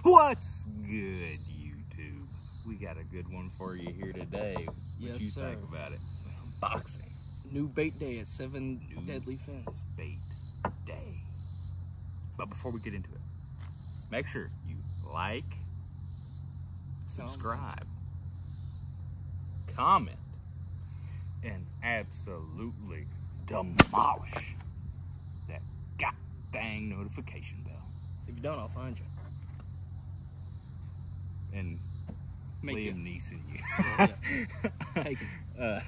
What's good, YouTube? We got a good one for you here today. What you think about it? Unboxing. New bait day at 7 Deadly Fins. Bait day. But before we get into it, make sure you like, subscribe, comment, and absolutely demolish that god dang notification bell. If you don't, I'll find you. And Make Liam Neeson you. Yeah. Take it.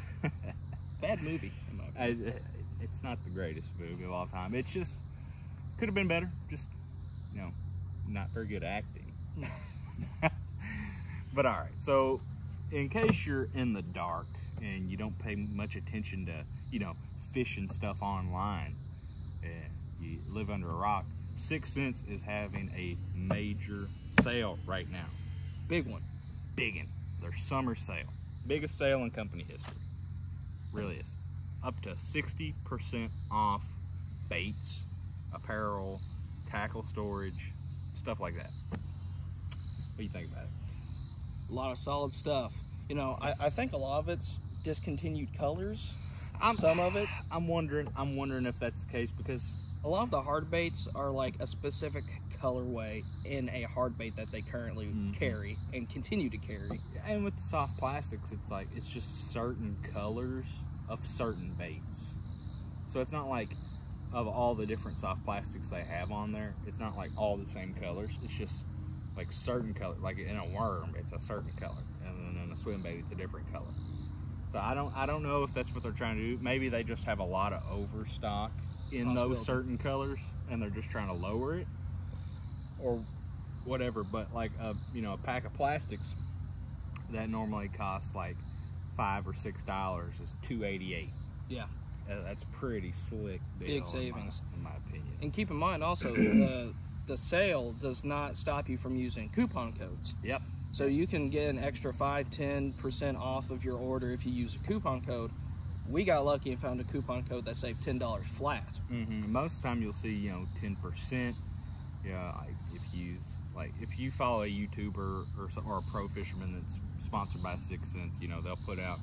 Bad movie, in my opinion. It's not the greatest movie of all time. It's just, could have been better. Just, you know, not very good acting. But all right, so in case you're in the dark and you don't pay much attention to, you know, fishing stuff online, and you live under a rock, 6th Sense is having a major sale right now. Big one. Big one. Their summer sale. Biggest sale in company history. Really is. Up to 60% off baits, apparel, tackle storage, stuff like that. What do you think about it? A lot of solid stuff. You know, I think a lot of it's discontinued colors. Some of it. I'm wondering if that's the case, because a lot of the hard baits are like a specific colorway in a hard bait that they currently carry and continue to carry. And with the soft plastics, it's like, it's just certain colors of certain baits. So it's not like, of all the different soft plastics they have on there, it's not like all the same colors. It's just like certain color. Like in a worm, it's a certain color, and then in a swim bait, it's a different color. So I don't know if that's what they're trying to do. Maybe they just have a lot of overstock in those certain colors, and they're just trying to lower it, or whatever. But like you know, a pack of plastics that normally costs like $5 or $6 is $2.88. Yeah, that's pretty slick deal. Big savings, in my opinion. And keep in mind also, the sale does not stop you from using coupon codes. Yep. So you can get an extra 5-10% off of your order if you use a coupon code. We got lucky and found a coupon code that saved $10 flat. Most of the time you'll see, you know, 10%. Yeah, if you follow a YouTuber or a pro fisherman that's sponsored by 6th Sense, you know, they'll put out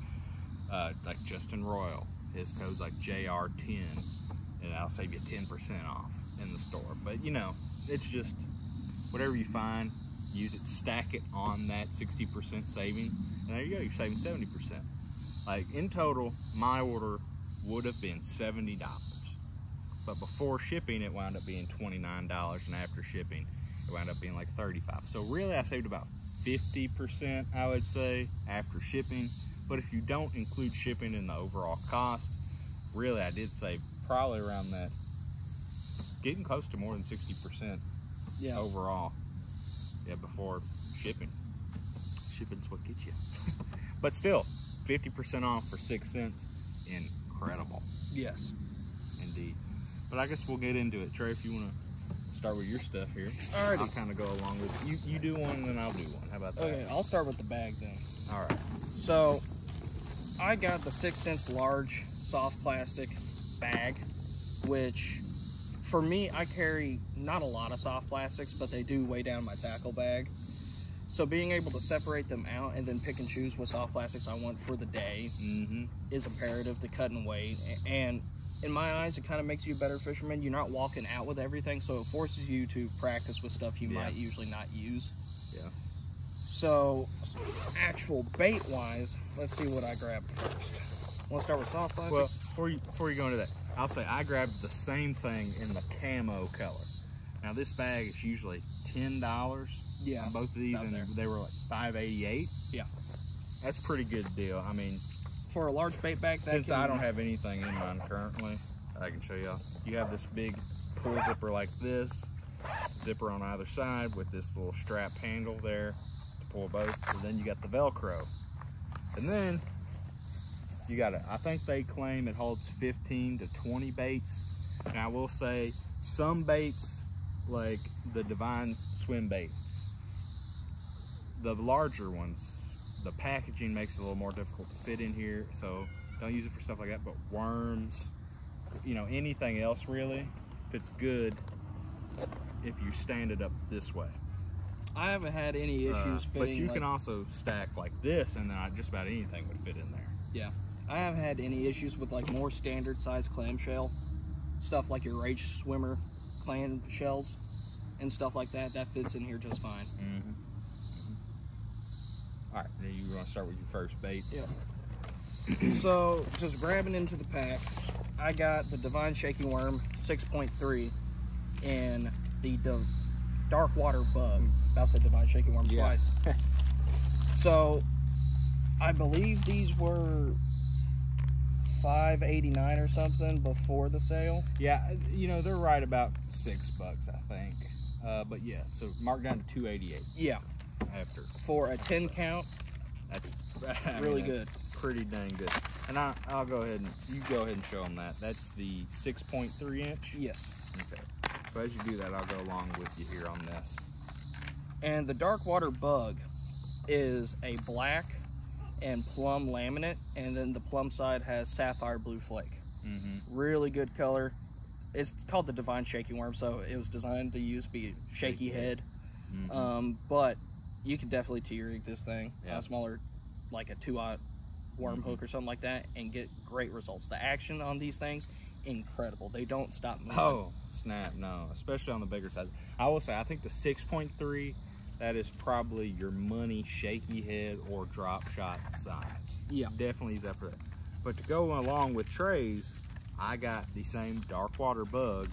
like Justin Royal. His code's like JR10, and that'll save you 10% off in the store. But you know, it's just whatever you find, use it, stack it on that 60% saving, and there you go, you're saving 70%. Like in total, my order would have been $70, but before shipping it wound up being $29, and after shipping it wound up being like $35. So really I saved about 50%, I would say, after shipping. But if you don't include shipping in the overall cost, really I did save probably around that, getting close to more than 60% overall. Yeah, before shipping. Shipping's what gets you. But still, 50% off for 6th Sense, incredible. Yes. Indeed. But I guess we'll get into it. Trey, if you want to start with your stuff here. Alrighty. I'll kind of go along with it. You do one and then I'll do one. How about that? Okay, I'll start with the bag then. All right. So, I got the 6th Sense large soft plastic bag, which for me, I carry not a lot of soft plastics, but they do weigh down my tackle bag. So being able to separate them out and then pick and choose what soft plastics I want for the day is imperative to cut and weight. And in my eyes, it kind of makes you a better fisherman. You're not walking out with everything, so it forces you to practice with stuff you might usually not use. Yeah. So, actual bait-wise, let's see what I grabbed first. Want to start with soft plastics? Well, before you go into that, I'll say I grabbed the same thing in the camo color. Now this bag is usually $10. Yeah. On both of these, and they were like $5.88. Yeah. That's a pretty good deal. I mean, for a large bait bag, since I don't have anything in mine currently, I can show y'all. You have this big pull zipper like this, zipper on either side with this little strap handle there to pull both. And then you got the Velcro, and then you got it. I think they claim it holds 15 to 20 baits. And I will say some baits, like the Divine swim bait, the larger ones, the packaging makes it a little more difficult to fit in here, so don't use it for stuff like that. But worms, you know, anything else really, if it's good, if you stand it up this way. I haven't had any issues fitting. But you can also stack like this, and then just about anything would fit in there. Yeah, I haven't had any issues with like more standard size clamshell stuff, like your Rage Swimmer clam shells and stuff like that. That fits in here just fine. Mm-hmm. All right, then you want to start with your first bait. Yeah. So just grabbing into the pack, I got the Divine Shaky Worm 6.3 and the Dark Water Bug. That's the Divine Shaky Worm twice. So I believe these were $5.89 or something before the sale. Yeah, you know, they're right about $6, I think. But yeah, so marked down to $2.88. Yeah. After. For a 10 count, that's really good. Pretty dang good. And I'll go ahead and you go ahead and show them that. That's the 6.3 inch. Yes. Okay. So as you do that, I'll go along with you here on this. And the Dark Water Bug is a black and plum laminate, and then the plum side has sapphire blue flake. Mm-hmm. Really good color. It's called the Divine Shaky Worm, so it was designed to be shaky head. Mm-hmm. But you can definitely T-rig this thing on Yeah. a smaller, like a 2-aught worm hook or something like that, and get great results. The action on these things, incredible. They don't stop moving. Oh, snap, no. Especially on the bigger size. I will say, I think the 6.3, that is probably your money shaky head or drop shot size. Yeah. Definitely use that for that. But to go along with Trey's, I got the same Dark Water Bug,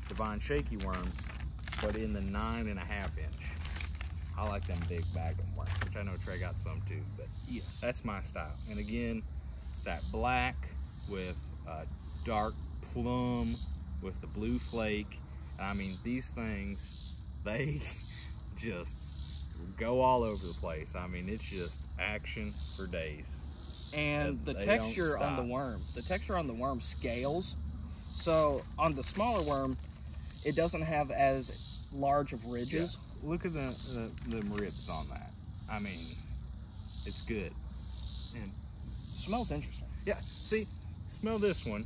Divine Shaky Worm, but in the 9.5 inch. I like them big bag of worms, which I know Trey got some too, but Yes. that's my style. And again, it's that black with dark plum with the blue flake. I mean, these things, they just go all over the place. I mean, it's just action for days. And the They texture don't on the worm scales. So on the smaller worm, it doesn't have as large of ridges. Yeah. Look at the ribs on that. I mean, it's good. And Smells interesting. yeah, see, smell this one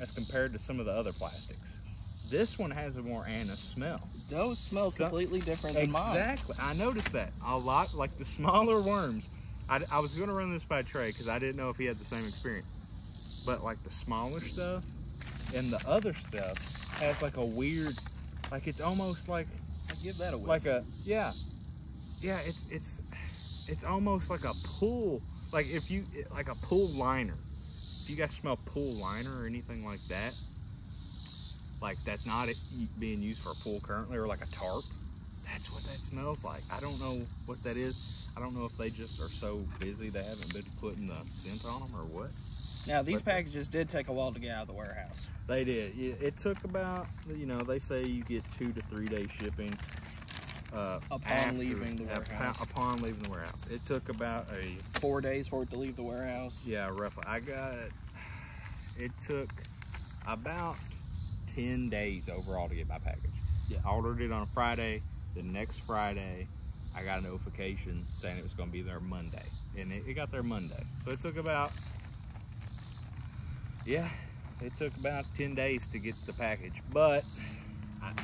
as compared to some of the other plastics. This one has a more anise smell. Those smell completely different than mine. Exactly. I noticed that a lot. Like the smaller worms, I was going to run this by Trey because I didn't know if he had the same experience. But like the smaller stuff and the other stuff has like a weird, like it's almost like, I'd give that a whiff. like a it's almost like a pool, like like a pool liner. If you guys smell pool liner or anything like that, like that's not being used for a pool currently, or like a tarp, that's what that smells like. I don't know what that is. I don't know if they just are so busy they haven't been putting the scent on them or what. Now these packages did take a while to get out of the warehouse. They did. It took about, you know, they say you get 2 to 3 day shipping Upon leaving the warehouse. Upon leaving the warehouse. It took about 4 days for it to leave the warehouse. Yeah, roughly. It took about 10 days overall to get my package. Yeah. I ordered it on a Friday. The next Friday, I got a notification saying it was going to be there Monday. And it got there Monday. So it took about, it took about 10 days to get the package. But,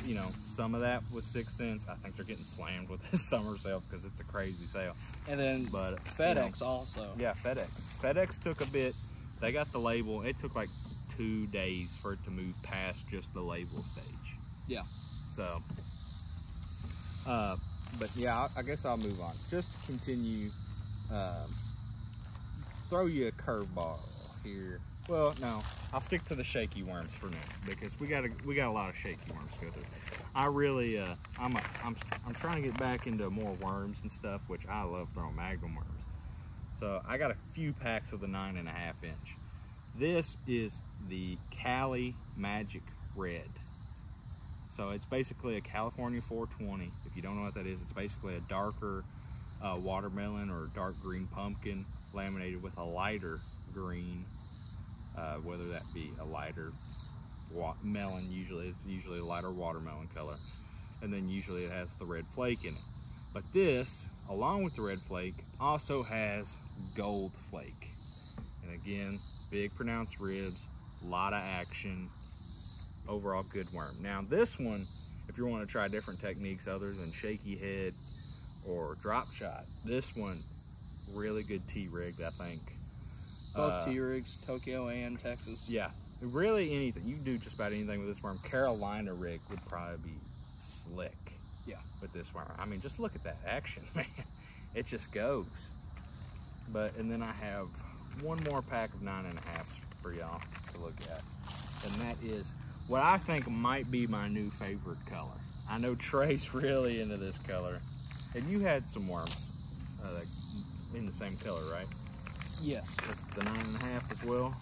you know, some of that was 6 cents. I think they're getting slammed with this summer sale because it's a crazy sale. And then But FedEx also. Yeah, FedEx. FedEx took a bit. They got the label. It took like 2 days for it to move past just the label stage. Yeah. So, but yeah, I guess I'll move on. Just to continue, throw you a curveball here. Well, no, I'll stick to the shaky worms for now because we got a lot of shaky worms to go through. I really, I'm trying to get back into more worms and stuff, which I love throwing Magnum worms. So I got a few packs of the 9.5 inch. This is the Cali Magic Red. So it's basically a California 420. If you don't know what that is, it's basically a darker watermelon or dark green pumpkin laminated with a lighter green, whether that be a lighter melon, it's usually a lighter watermelon color, and then usually it has the red flake in it. But this, along with the red flake, also has gold flake. And again, big pronounced ribs, a lot of action, overall good worm. Now this one, if you want to try different techniques other than shaky head or drop shot. This one, really good T-rigged, I think. Both T-rigs, Tokyo and Texas. Yeah, really anything. You can do just about anything with this worm. Carolina rig would probably be slick. Yeah. With this worm. I mean, just look at that action, man. It just goes. And then I have one more pack of 9.5s for y'all to look at. And that is what I think might be my new favorite color. I know Trey's really into this color. And you had some worms in the same color, right? Yes. That's the 9.5 as well?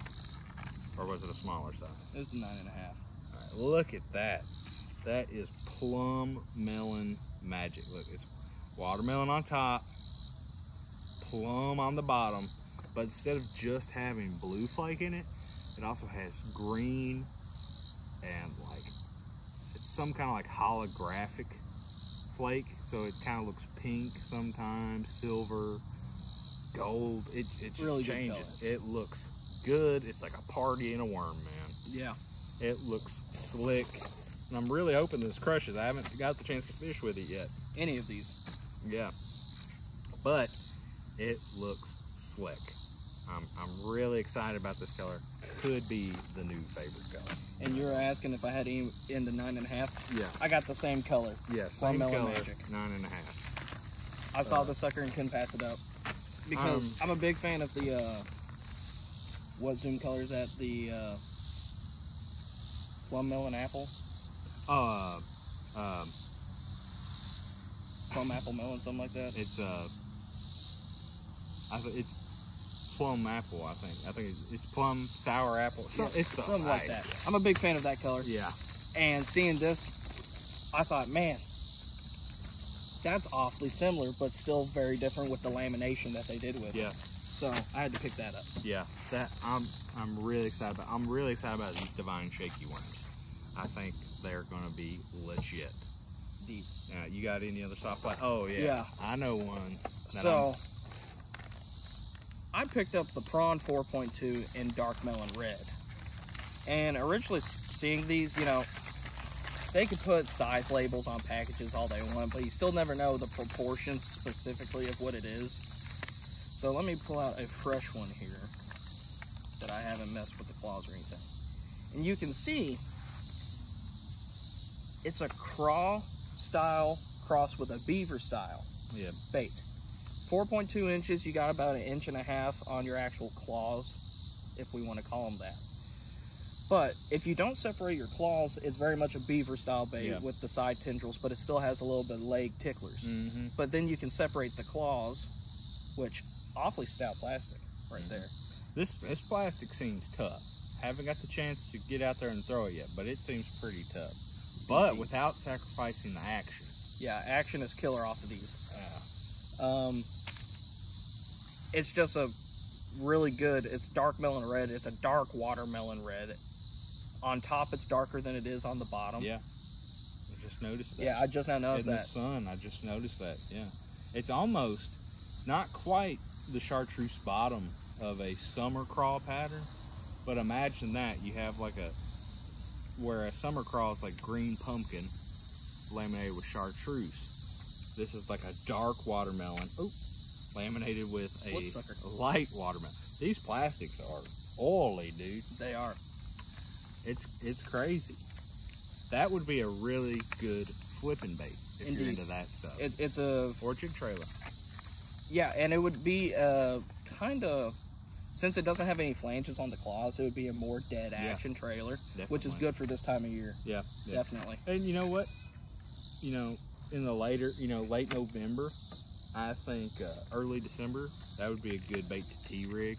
Or was it a smaller size? It was the 9.5. All right, look at that. That is plum melon magic. Look, it's watermelon on top, plum on the bottom, but instead of just having blue flake in it, it also has green and like, it's some kind of like holographic flake. So it kind of looks pink sometimes, silver, gold. It just really changes. It looks good. It's like a party in a worm, man. Yeah. It looks slick. And I'm really hoping this crushes. I haven't got the chance to fish with it yet. Any of these. Yeah. But it looks slick. I'm really excited about this color. Could be the new favorite color. And you're asking if I had any in the 9.5? Yeah. I got the same color. Yeah, same Melon color, Magic. 9.5. I saw the sucker and couldn't pass it up. Because I'm a big fan of the, what zoom color is that? The plum melon apple? Plum apple melon, something like that. It's plum apple. I think it's plum sour apple. It's something like that. I'm a big fan of that color. Yeah. And seeing this, I thought, man, that's awfully similar, but still very different with the lamination that they did with it. Yeah. So I had to pick that up. Yeah. That I'm really excited about. I'm really excited about these Divine Shaky worms. I think they're gonna be legit. Deep. You got any other soft play? Oh yeah. Yeah. I know one. So I picked up the Prawn 4.2 in dark melon red. And originally seeing these, you know, they could put size labels on packages all they want, but you still never know the proportions specifically of what it is. So let me pull out a fresh one here that I haven't messed with the claws or anything. And you can see it's a craw style crossed with a beaver style bait. 4.2 inches, you got about 1.5 inches on your actual claws, if we want to call them that. But if you don't separate your claws, it's very much a beaver style bait with the side tendrils, but it still has a little bit of leg ticklers. But then you can separate the claws, which awfully stout plastic right there. This plastic seems tough. Haven't got the chance to get out there and throw it yet, but it seems pretty tough. But without sacrificing the action. Yeah, action is killer off of these. Yeah. It's just a really good, it's dark melon red. It's a dark watermelon red. On top, it's darker than it is on the bottom. Yeah. I just noticed that. Yeah, I just now noticed that. In the sun, I just noticed that, yeah. It's almost not quite the chartreuse bottom of a summer crawl pattern, but imagine that. You have like where a summer crawl is like green pumpkin laminated with chartreuse. This is like a dark watermelon. Ooh, laminated with a light watermelon. These plastics are oily, dude. They are. It's crazy. That would be a really good flipping bait if you're into that stuff. It's a orchard trailer. Yeah, and it would be kind of, since it doesn't have any flanges on the claws, it would be a more dead action trailer, which is good for this time of year. Yeah, definitely. And you know what? You know, in the late November, I think early December, that would be a good bait to T-rig.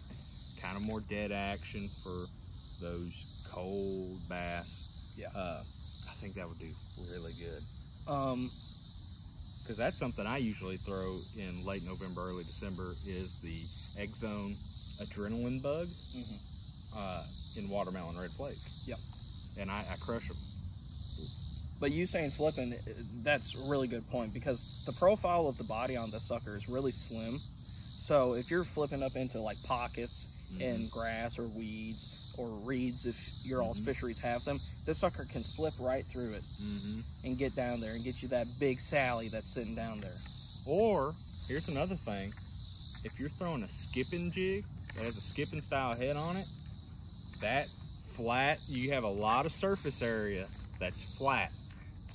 Kind of more dead action for those cold bass. Yeah. I think that would do really good. Because that's something I usually throw in late November, early December is the Egg Zone Adrenaline Bug in watermelon red flake. Yep. And I crush them. But you saying flipping, that's a really good point, because the profile of the body on this sucker is really slim. So if you're flipping up into like pockets in grass or weeds or reeds, if your all's fisheries have them, this sucker can slip right through it and get down there and get you that big Sally that's sitting down there. Or, here's another thing. If you're throwing a skipping jig that has a skipping style head on it, that flat, you have a lot of surface area that's flat.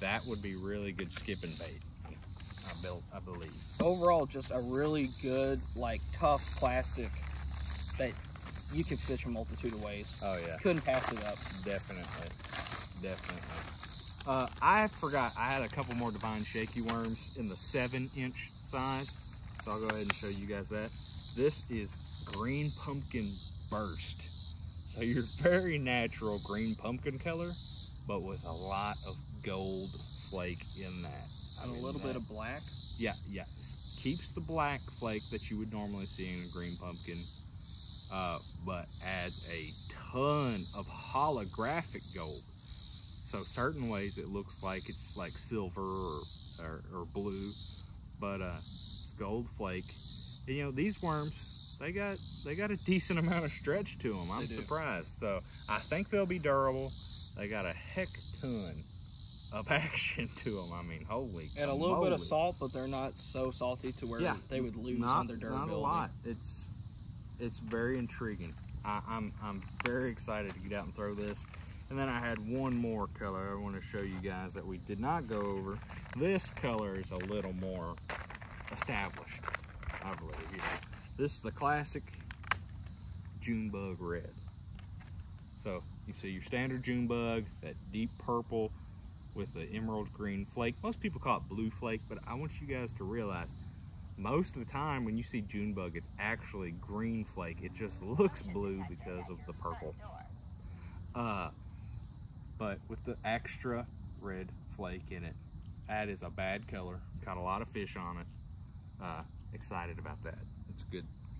That would be really good skipping bait, I believe. Overall, just a really good, like, tough plastic that you can fish a multitude of ways. Oh, yeah. Couldn't pass it up. Definitely. I forgot, I had a couple more Divine Shaky Worms in the 7-inch size. So I'll go ahead and show you guys that. This is Green Pumpkin Burst. So your very natural green pumpkin color, but with a lot of gold flake in that. And a little bit of black. Yeah. Keeps the black flake that you would normally see in a green pumpkin, but adds a ton of holographic gold. So certain ways it looks like it's like silver or blue, but it's gold flake. And, you know, these worms, they got a decent amount of stretch to them. I'm surprised. So I think they'll be durable. They got a heck ton of action to them. I mean, holy. And a little bit of salt, but they're not so salty to where they would lose on their durability. Not a lot. It's very intriguing. I'm very excited to get out and throw this. And then I had one more color I want to show you guys that we did not go over. This color is a little more established, I believe. Yeah. This is the classic Junebug Red. So you see your standard Junebug, that deep purple with the emerald green flake. Most people call it blue flake, but I want you guys to realize most of the time when you see Junebug, it's actually green flake. It just looks blue because of the purple. But with the extra red flake in it, that is a bad color. Caught a lot of fish on it. Excited about that. It's a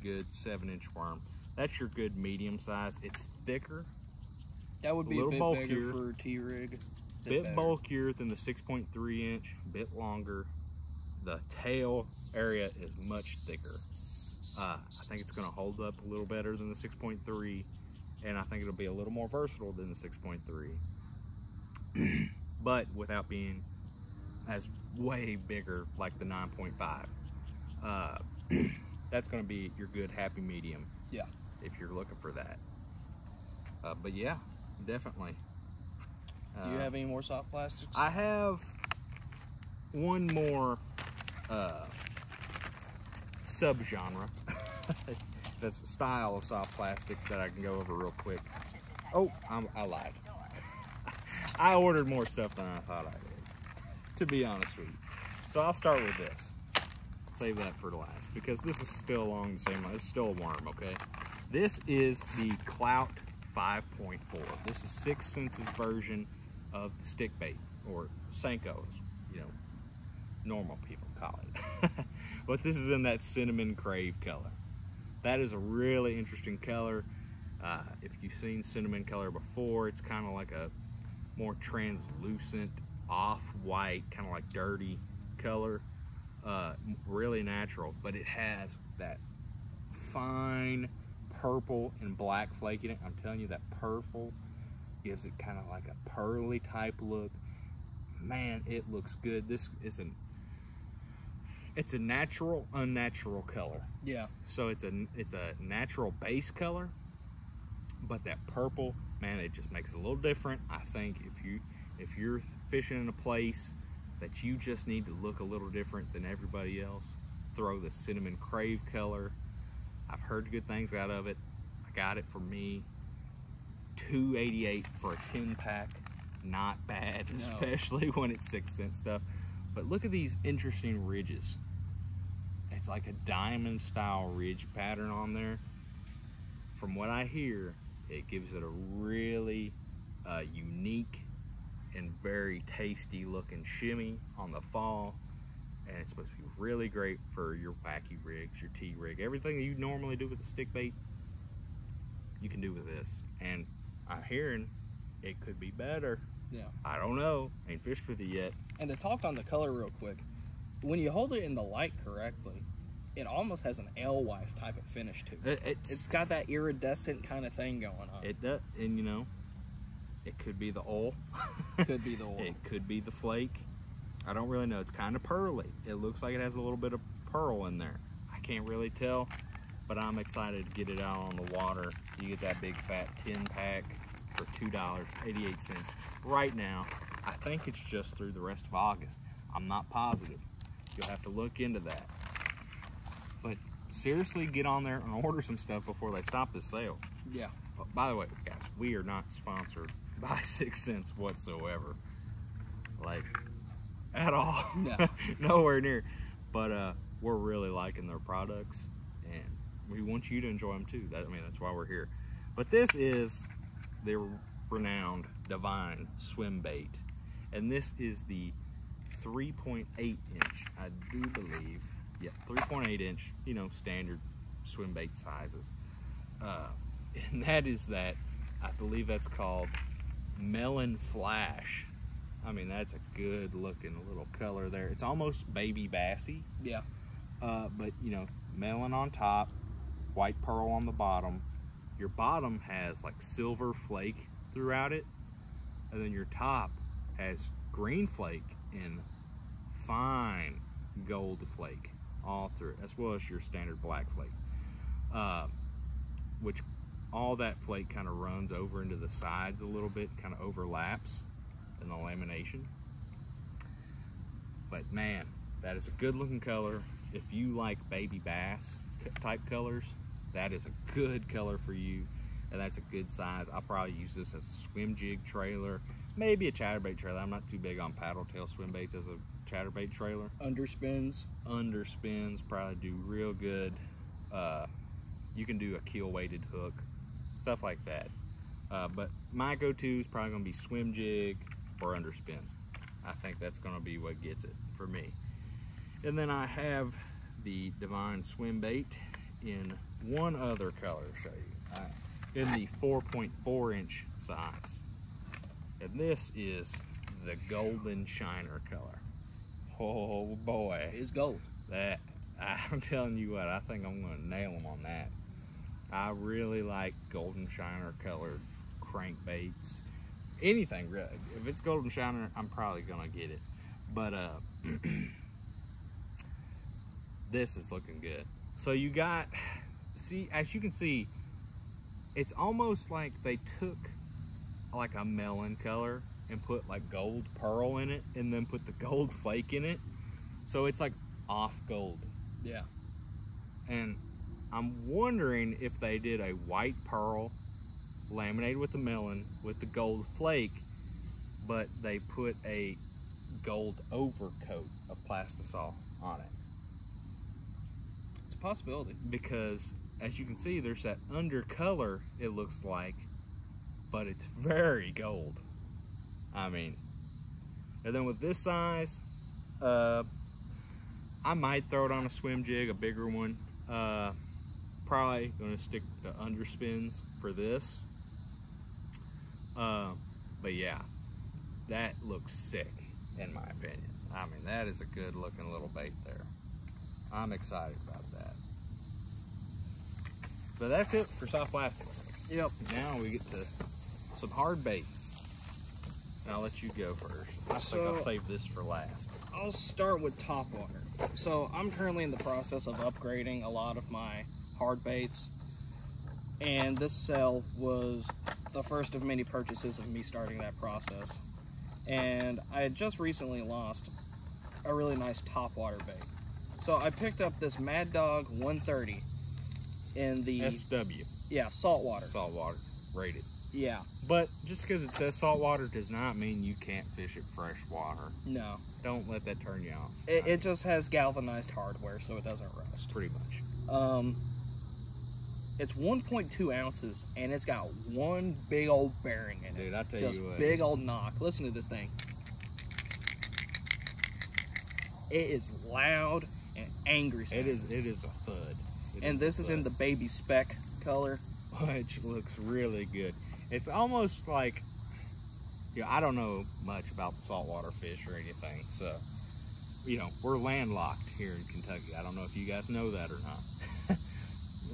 good 7-inch worm. That's your good medium size. It's thicker. That would be a bit bulkier, bigger for a T-rig. Bit bulkier than the 6.3 inch, bit longer. The tail area is much thicker. I think it's going to hold up a little better than the 6.3, and I think it'll be a little more versatile than the 6.3, but without being as way bigger like the 9.5. That's going to be your good happy medium. Yeah. If you're looking for that. But yeah, definitely. Do you have any more soft plastics? I have one more subgenre. That's a style of soft plastic that I can go over real quick. Oh, I lied. I ordered more stuff than I thought I did, to be honest with you. So I'll start with this. Save that for last, because this is still along the same line. It's still a worm, okay? This is the Clout 5.4. This is 6 Senses version of the stick bait, or Senkos, you know, normal people call it. But this is in that cinnamon crave color. That is a really interesting color. If you've seen cinnamon color before, it's kind of like a more translucent, off-white, kind of like dirty color. Really natural, but it has that fine purple and black flake in it. I'm telling you, that purple gives it kind of like a pearly type look. Man, it looks good. This is it's a natural, unnatural color. Yeah. So it's a natural base color, but that purple, man, it just makes it a little different. I think if you're fishing in a place that you just need to look a little different than everybody else, throw the cinnamon crave color. I've heard good things out of it. I got it for me. $2.88 for a 10-pack. Not bad, no. Especially when it's 6 cent stuff. But look at these interesting ridges. It's like a diamond style ridge pattern on there. From what I hear, it gives it a really unique and very tasty looking shimmy on the fall. And it's supposed to be really great for your wacky rigs, your T-rig. Everything that you normally do with a stick bait, you can do with this. And I'm hearing it could be better. Yeah. I don't know. Ain't fished with it yet. And to talk on the color real quick, when you hold it in the light correctly, it almost has an alewife type of finish to it. It's got that iridescent kind of thing going on. It does. And you know, it could be the oil. Could be the oil. It could be the flake. I don't really know. It's kind of pearly. It looks like it has a little bit of pearl in there. I can't really tell, but I'm excited to get it out on the water. You get that big fat 10 pack for $2.88 right now. I think it's just through the rest of August. I'm not positive. You'll have to look into that. But seriously, get on there and order some stuff before they stop this sale. Yeah. Oh, by the way, guys, we are not sponsored by 6 Cents whatsoever. Like, at all. No. Nowhere near. But we're really liking their products, and we want you to enjoy them too. I mean, that's why we're here. But this is the renowned Divine swim bait, and this is the 3.8 inch, I do believe. Yeah, 3.8 inch, you know, standard swim bait sizes. And that is that, I believe that's called Melon Flash. I mean, that's a good looking little color there. It's almost baby bassy. Yeah. But you know, melon on top, white pearl on the bottom. Your bottom has like silver flake throughout it, and then your top has green flake and fine gold flake all through it, as well as your standard black flake, which all that flake kind of runs over into the sides a little bit, kind of overlaps in the lamination. But man, that is a good looking color. If you like baby bass type colors, that is a good color for you, and that's a good size. I'll probably use this as a swim jig trailer, maybe a chatterbait trailer. I'm not too big on paddle tail swim baits as a chatterbait trailer. Underspins probably do real good. You can do a keel weighted hook, stuff like that. But my go-to is probably gonna be swim jig or underspin. I think that's gonna be what gets it for me. And then I have the Divine swim bait in one other color to show you, in the 4.4 inch size. And this is the golden shiner color. Oh boy. is gold. That, I'm telling you what, I think I'm gonna nail them on that. I really like golden shiner colored crankbaits. Anything really. If it's golden shiner, I'm probably gonna get it. But this is looking good. So you got, see, as you can see, it's almost like they took like a melon color and put like gold pearl in it, and then put the gold flake in it. So it's like off gold. Yeah. And I'm wondering if they did a white pearl laminated with the melon with the gold flake, but they put a gold overcoat of plastisol on it. It's a possibility. Because as you can see, there's that undercolor, it looks like, but it's very gold. I mean, and then with this size, I might throw it on a swim jig, a bigger one. Probably gonna stick to underspins for this. But yeah, that looks sick in my opinion. I mean, that is a good looking little bait there. I'm excited about that. But that's it for soft plastics. Yep. Now we get to some hard baits. And I'll let you go first. I think I'll save this for last. I'll start with top water. So I'm currently in the process of upgrading a lot of my hard baits, and this cell was the first of many purchases of me starting that process. And I had just recently lost a really nice top water bait. So I picked up this Mad Dog 130 in the SW. Yeah, saltwater. Saltwater rated. Yeah. But just because it says saltwater does not mean you can't fish it fresh water. No. Don't let that turn you off. It just has galvanized hardware, so it doesn't rust. Pretty much. It's 1.2 ounces, and it's got one big old bearing in it. Dude, I tell just you what. Big old knock. Listen to this thing. It is loud and angry. It is a thud. And this is in the baby speck color, which looks really good. It's almost like, you know, I don't know much about saltwater fish or anything, so, you know, we're landlocked here in Kentucky. I don't know if you guys know that or not.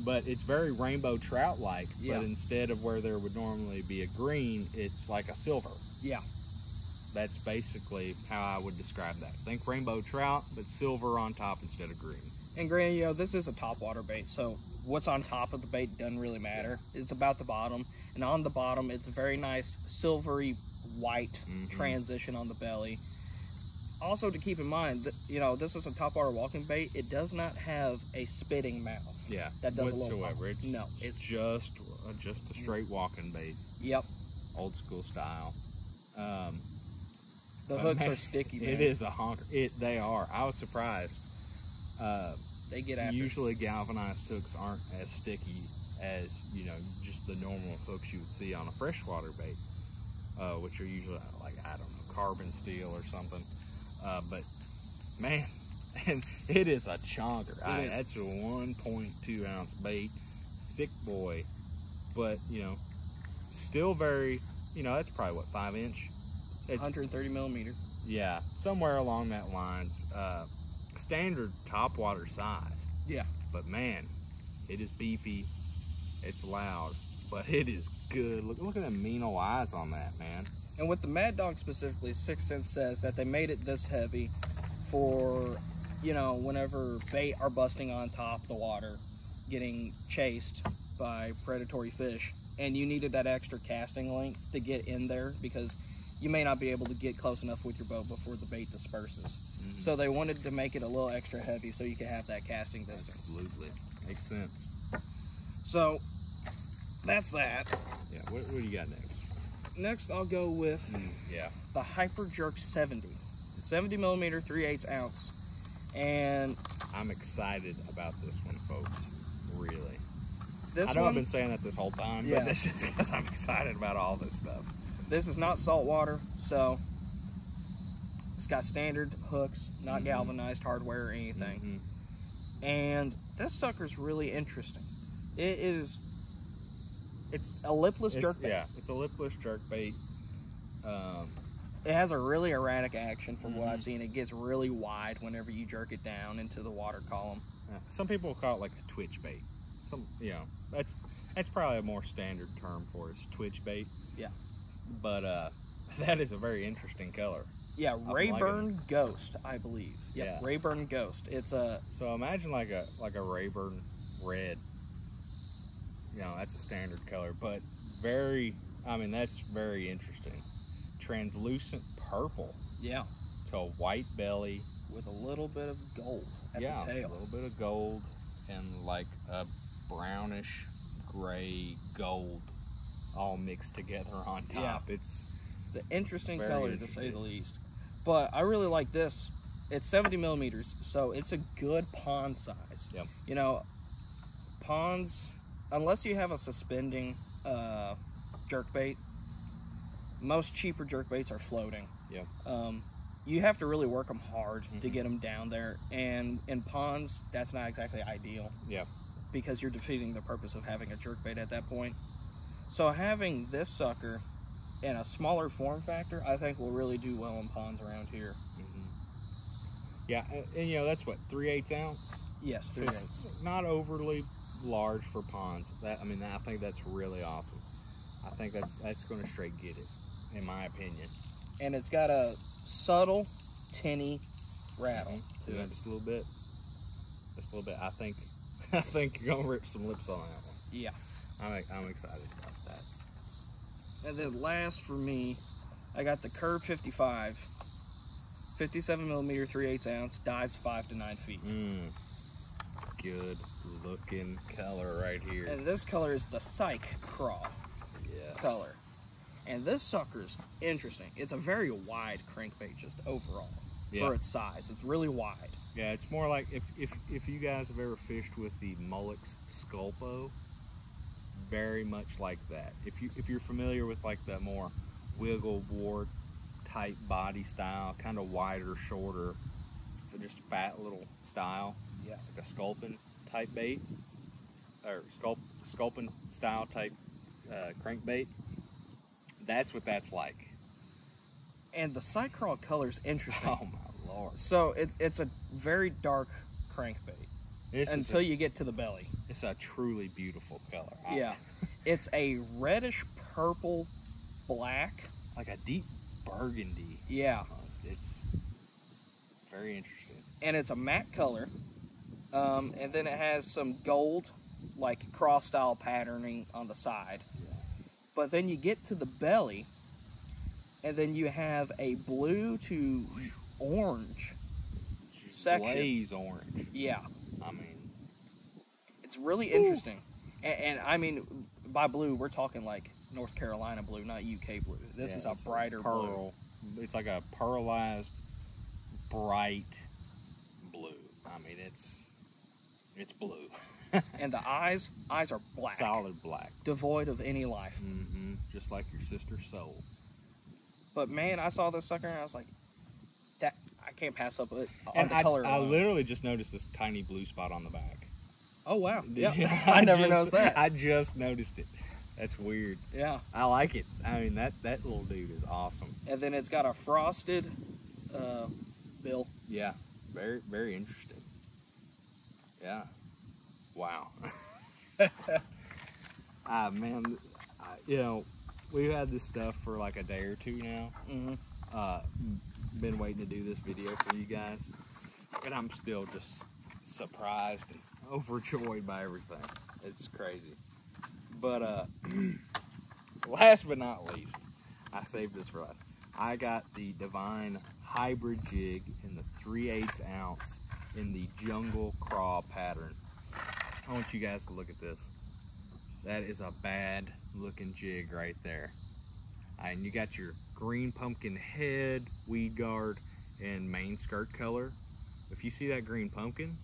But it's very rainbow trout-like, yeah. But instead of where there would normally be a green, it's like a silver. Yeah. that's basically how I would describe that. Think rainbow trout, but silver on top instead of green. And granted, you know, this is a topwater bait, so what's on top of the bait doesn't really matter. It's about the bottom, and on the bottom, it's a very nice silvery white transition on the belly. Also, to keep in mind that, you know, this is a topwater walking bait. It does not have a spitting mouth. Yeah, that does whatsoever. It's just a straight walking bait. Yep. Old school style. The hooks are sticky, man. It is a honker. They are. I was surprised. They get after. Usually galvanized hooks aren't as sticky as, you know, just the normal hooks you would see on a freshwater bait, which are usually like, I don't know, carbon steel or something. But man, and it is a chonker. That's a 1.2 ounce bait, thick boy, but you know, still very, you know, that's probably what, 5 inch? It's 130 millimeter. Yeah, somewhere along that lines. Standard topwater size. Yeah. But man, it is beefy. It's loud, but it is good. Look at the mean old eyes on that, man. And with the Mad Dog specifically, 6th Sense says that they made it this heavy for, you know, whenever bait are busting on top of the water, getting chased by predatory fish, and you needed that extra casting length to get in there because you may not be able to get close enough with your boat before the bait disperses. So they wanted to make it a little extra heavy so you could have that casting distance. Absolutely. Makes sense. So that's that. Yeah, what do you got next? Next, I'll go with the Hyper Jerk 70. 70 millimeter, 3/8 ounce. And I'm excited about this one, folks. Really. This I know one, I've been saying that this whole time, but this is because I'm excited about all this stuff. This is not saltwater, so it's got standard hooks, not galvanized hardware or anything. And this sucker's really interesting. It's a lipless jerkbait. Yeah, it's a lipless jerkbait. It has a really erratic action from what I've seen. It gets really wide whenever you jerk it down into the water column. Yeah. Some people call it like a twitch bait. You know, that's probably a more standard term for it. It's twitch bait. Yeah. But that is a very interesting color. Yeah, Rayburn Ghost, I believe. Yep, yeah, Rayburn Ghost. It's a so imagine like a Rayburn Red. You know, that's a standard color, but that's very interesting. Translucent purple. Yeah. To a white belly. With a little bit of gold at the tail. A little bit of gold and like a brownish gray gold all mixed together on top. Yeah. It's an interesting color to say the least. But I really like this. It's 70 millimeters, so it's a good pond size. Yep. You know, ponds, unless you have a suspending jerkbait, most cheaper jerkbaits are floating. Yep. You have to really work them hard to get them down there, and in ponds, that's not exactly ideal. Yeah. Because you're defeating the purpose of having a jerkbait at that point. So having this sucker in a smaller form factor, I think will really do well in ponds around here. Yeah, and you know, that's what, 3/8 ounce? Yes, 3/8. Not overly large for ponds. I think that's really awesome. I think that's going to straight get it, in my opinion. And it's got a subtle, tinny rattle to it. Just a little bit. Just a little bit. I think you're going to rip some lips on that one. Yeah. I'm excited about that. And then last for me, I got the Curve 55, 57 millimeter, 3/8 ounce, dives 5 to 9 feet. Good looking color right here. And this color is the Psych Craw color. And this sucker's interesting. It's a very wide crankbait just overall for its size. It's really wide. Yeah, it's more like if you guys have ever fished with the Mullix Sculpo, very much like that. If you're familiar with like the more wiggle wart type body style, kind of wider, shorter, just fat little style, like a sculpin type bait, or sculpin style type crankbait, that's what that's like. And the Psych Craw color's interesting. Oh my lord. So it's a very dark crankbait until you get to the belly. It's a truly beautiful color. Yeah. It's a reddish purple black. Like a deep burgundy. Yeah. It's very interesting. And it's a matte color. And then it has some gold, like cross style patterning on the side. Yeah. But then you get to the belly, and then you have a blue to orange section. Blaze orange. Yeah. I mean, It's really interesting. And I mean, by blue, we're talking like North Carolina blue, not UK blue. This is a brighter pearl. blue. It's like a pearlized, bright blue. I mean, it's blue. And the eyes are black. Solid black. Devoid of any life. Mm-hmm. Just like your sister's soul. But man, I saw this sucker and I was like, that I can't pass up it on And the color. I literally just noticed this tiny blue spot on the back. Oh wow. Yeah. I never noticed that. I just noticed it. That's weird. Yeah. I like it. I mean, that little dude is awesome. And then it's got a frosted bill. Yeah. Very, very interesting. Yeah. Wow. Man, you know, we've had this stuff for like a day or two now. Mm-hmm. Been waiting to do this video for you guys, and I'm still just surprised and overjoyed by everything. It's crazy. But last but not least, I saved this for last. I got the Divine Hybrid Jig in the 3/8 ounce in the Jungle Craw pattern. I want you guys to look at this. That is a bad looking jig right there. And you got your green pumpkin head, weed guard, and main skirt color. If you see that green pumpkin,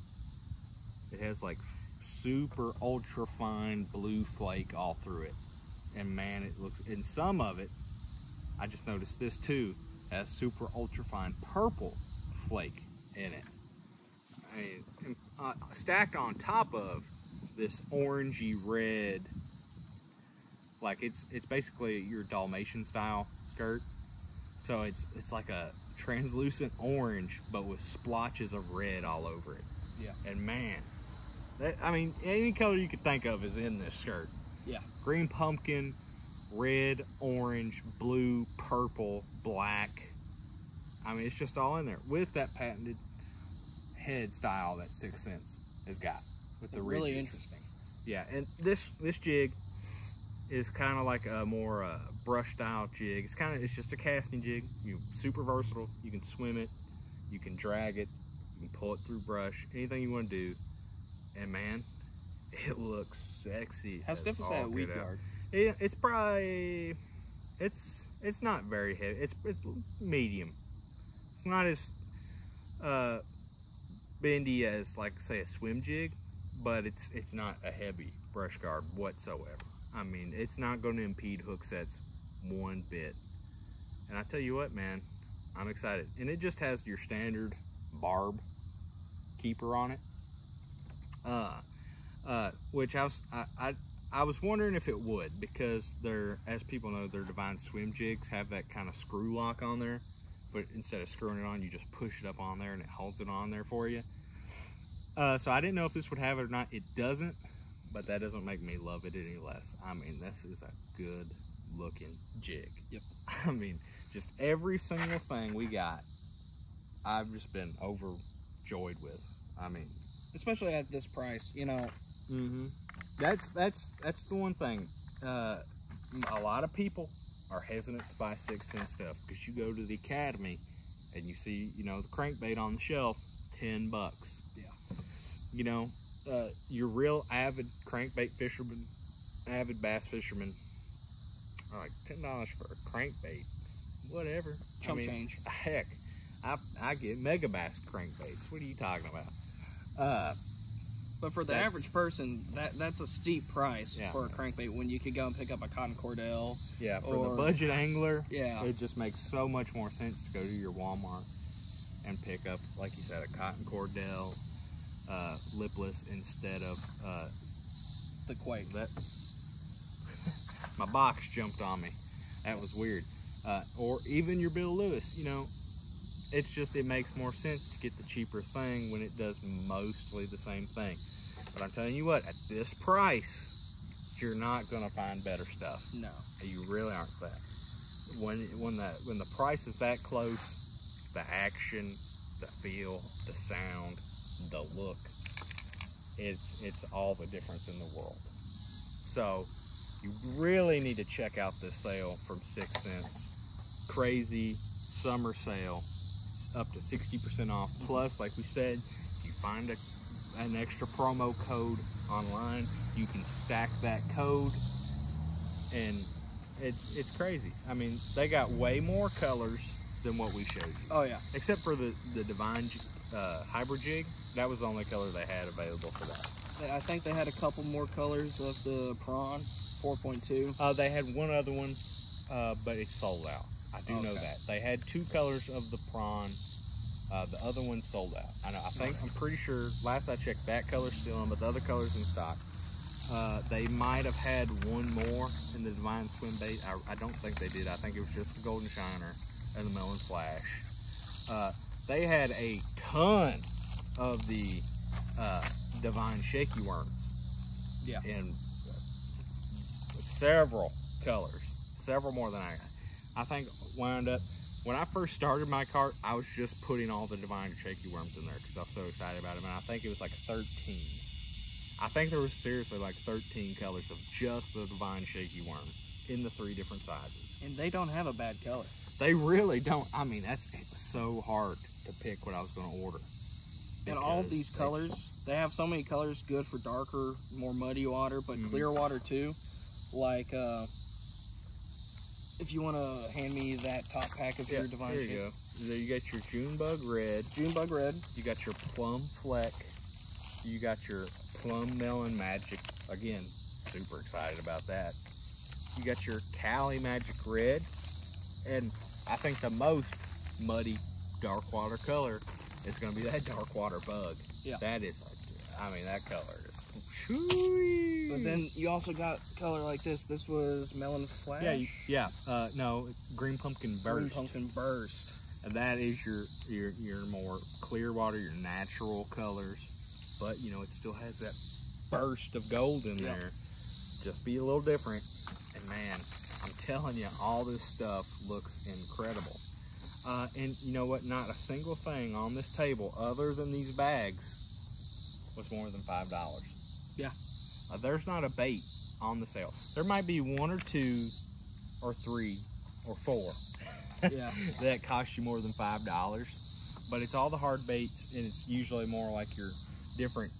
it has like super ultra fine blue flake all through it. And man, it looks, and some of it, I just noticed this too, has super ultra fine purple flake in it. I mean, stacked on top of this orangey red, like it's basically your Dalmatian style skirt. So it's like a translucent orange, but with splotches of red all over it. Yeah. And man, that, I mean, any color you could think of is in this skirt. Yeah. Green pumpkin, red, orange, blue, purple, black. I mean, it's just all in there with that patented head style that 6th Sense has got with the ridges. Really interesting. Yeah, and this jig is kind of like a more brush style jig. It's just a casting jig. You're super versatile. You can swim it, you can drag it, you can pull it through brush, anything you want to do. And man, it looks sexy. How stiff is that weed guard? Yeah, it's probably it's not very heavy. It's medium. It's not as bendy as, like, say, a swim jig, but it's not a heavy brush guard whatsoever. I mean, it's not going to impede hook sets one bit. And I tell you what, man, I'm excited. And it just has your standard barb keeper on it, which I was wondering if it would, because they're, as people know, their Divine swim jigs have that kind of screw lock on there. But instead of screwing it on, you just push it up on there and it holds it on there for you. So I didn't know if this would have it or not. It doesn't, but that doesn't make me love it any less. I mean, this is a good looking jig. Yep. I mean, just every single thing we got, I've just been overjoyed with. I mean, especially at this price, you know. Mm-hmm. That's the one thing. A lot of people are hesitant to buy 6th Sense stuff because you go to the Academy and you see, you know, the crankbait on the shelf, $10. Yeah. You know, your real avid crankbait fisherman, avid bass fisherman, are like $10 for a crankbait. Whatever. Chump change. Heck, I get mega bass crankbaits. What are you talking about? But for the average person, that's a steep price for a crankbait when you could go and pick up a cotton cordell. Yeah, for the budget angler, yeah, it just makes so much more sense to go to your Walmart and pick up, like you said, a cotton cordell, lipless instead of the Quake. That my box jumped on me. That was weird. Or even your Bill Lewis. You know, it's just, it makes more sense to get the cheaper thing when it does mostly the same thing. But I'm telling you what, at this price, you're not going to find better stuff. No. You really aren't that. when the price is that close, the action, the feel, the sound, the look, it's all the difference in the world. So you really need to check out this sale from 6 Cents. Crazy summer sale, up to 60% off. Plus, like we said, if you find an extra promo code online, you can stack that code, and it's crazy. I mean, they got way more colors than what we showed you. Oh yeah. Except for the Divine Hybrid Jig. That was the only color they had available for that. I think they had a couple more colors of the Prawn 4.2. They had one other one, but it's sold out. I do know that. They had 2 colors of the Prawn. The other one sold out. I'm pretty sure, last I checked, that color's still on, but the other color's in stock. They might have had one more in the Divine Swim Bait. I don't think they did. I think it was just the Golden Shiner and the Melon Flash. They had a ton of the Divine Shaky Worms. Yeah. In several colors. Several more than I think wound up. When I first started my cart, I was just putting all the Divine Shaky Worms in there because I was so excited about them. And I think it was like 13. I think there was seriously like 13 colors of just the Divine Shaky Worm in the 3 different sizes. And they don't have a bad color. They really don't. I mean, it's so hard to pick what I was going to order. And all of these colors, they have so many colors good for darker, more muddy water, but clear water too. Like, if you want to hand me that top pack of your Divine Shaky. There you go. There you got your Junebug Red. Junebug Red. You got your Plum Fleck. You got your Plum Melon Magic. Again, super excited about that. You got your Cali Magic Red. And I think the most muddy dark water color is going to be that dark water bug. Yeah. That is, I mean, that color is chewy. But then you also got color like this. This was Melon Flash? No, Green Pumpkin Burst. Green Pumpkin Burst. And that is your more clear water, your natural colors. But, you know, it still has that burst of gold in there. Just be a little different. And, man, I'm telling you, all this stuff looks incredible. And you know what? Not a single thing on this table other than these bags was more than $5. Yeah. There's not a bait on the sale. There might be 1 or 2 or 3 or 4 that cost you more than $5. But it's all the hard baits, and it's usually more like your different,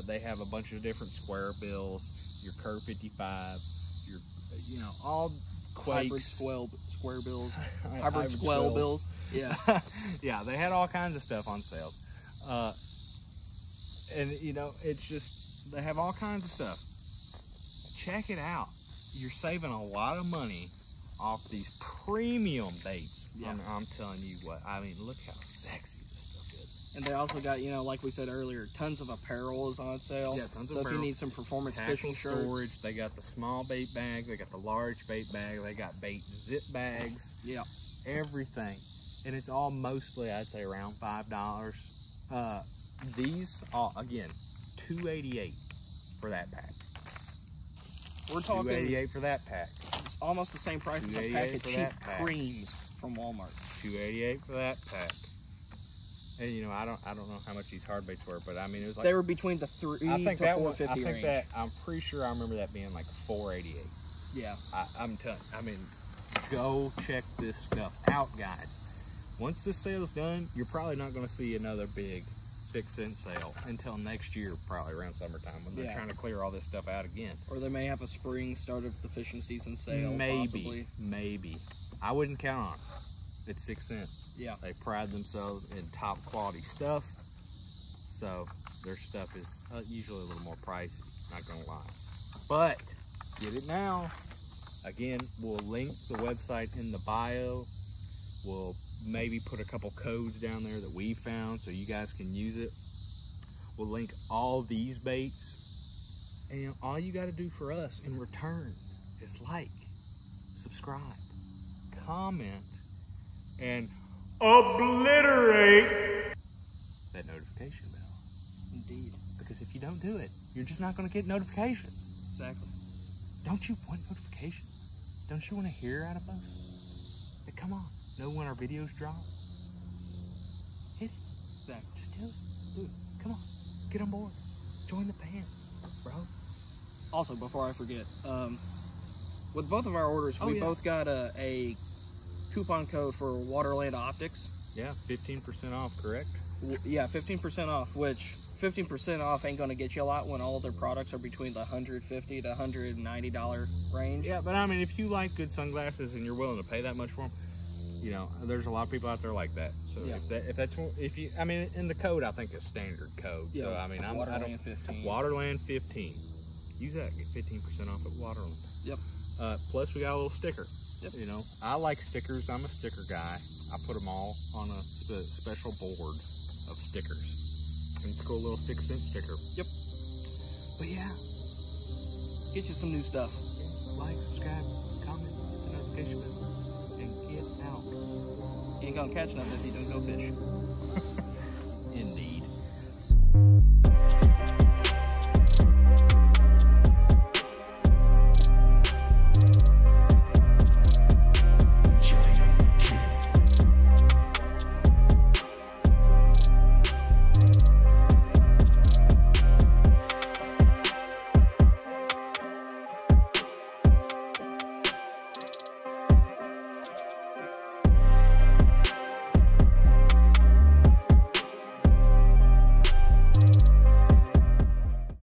they have a bunch of different square bills, your Kerr 55, your, you know, all quakes. Hybrid square bills. Hybrid squell bills. Yeah. Yeah, they had all kinds of stuff on sale. And, you know, it's just, they have all kinds of stuff. Check it out. You're saving a lot of money off these premium baits. Yeah. I'm telling you what, I mean, look how sexy this stuff is. And they also got, you know, like we said earlier, tons of apparel is on sale. Yeah, tons of apparel. So if you need some performance fishing shirts. Storage, they got the small bait bag, they got the large bait bag, they got bait zip bags. Yeah. Everything. And it's all mostly, I'd say, around $5. These, again, $2.88 for that pack. We're talking $2.88 for that pack. It's almost the same price as a pack of cheap creams from Walmart. $2.88 for that pack. And you know, I don't know how much these hard baits were, but I mean, it was like they were between the $3 to $4.50 range. I'm pretty sure I remember that being like $4.88. Yeah. I'm telling. I mean, go check this stuff out, guys. Once this sale's done, you're probably not going to see another big 6 cent sale until next year, probably around summertime when they're trying to clear all this stuff out again. Or they may have a spring start of the fishing season sale. Maybe. I wouldn't count on it. It's 6 cents. Yeah. They pride themselves in top quality stuff, so their stuff is usually a little more pricey, not gonna lie. But get it now. Again, we'll link the website in the bio. We'll maybe put a couple codes down there that we found so you guys can use it. We'll link all these baits. And you know, all you got to do for us in return is like, subscribe, comment, and obliterate that notification bell. Indeed. Because if you don't do it, you're just not going to get notifications. Exactly. Don't you want notifications? Don't you want to hear out of us? Like, come on. Know when our videos drop? Hit it. Exactly. Just do it. Dude, come on. Get on board. Join the band, bro. Also, before I forget, with both of our orders, we both got a coupon code for Waterland Optics. Yeah, 15% off, correct? Yeah, 15% off, which 15% off ain't going to get you a lot when all their products are between the $150 to $190 range. Yeah, but I mean, if you like good sunglasses and you're willing to pay that much for them, you know, there's a lot of people out there like that. So if you, I mean, in the code, I think it's standard code. Yeah, so I mean, Waterland 15. Waterland 15. Use that, get 15% off at Waterland. Yep. Plus, we got a little sticker. Yep. You know, I like stickers. I'm a sticker guy. I put them all on a special board of stickers. And it's a cool little 6-cent sticker. Yep. But yeah, Get you some new stuff. like, subscribe, comment, hit the notification bell, and get out. You ain't gonna catch nothing if you don't go fish.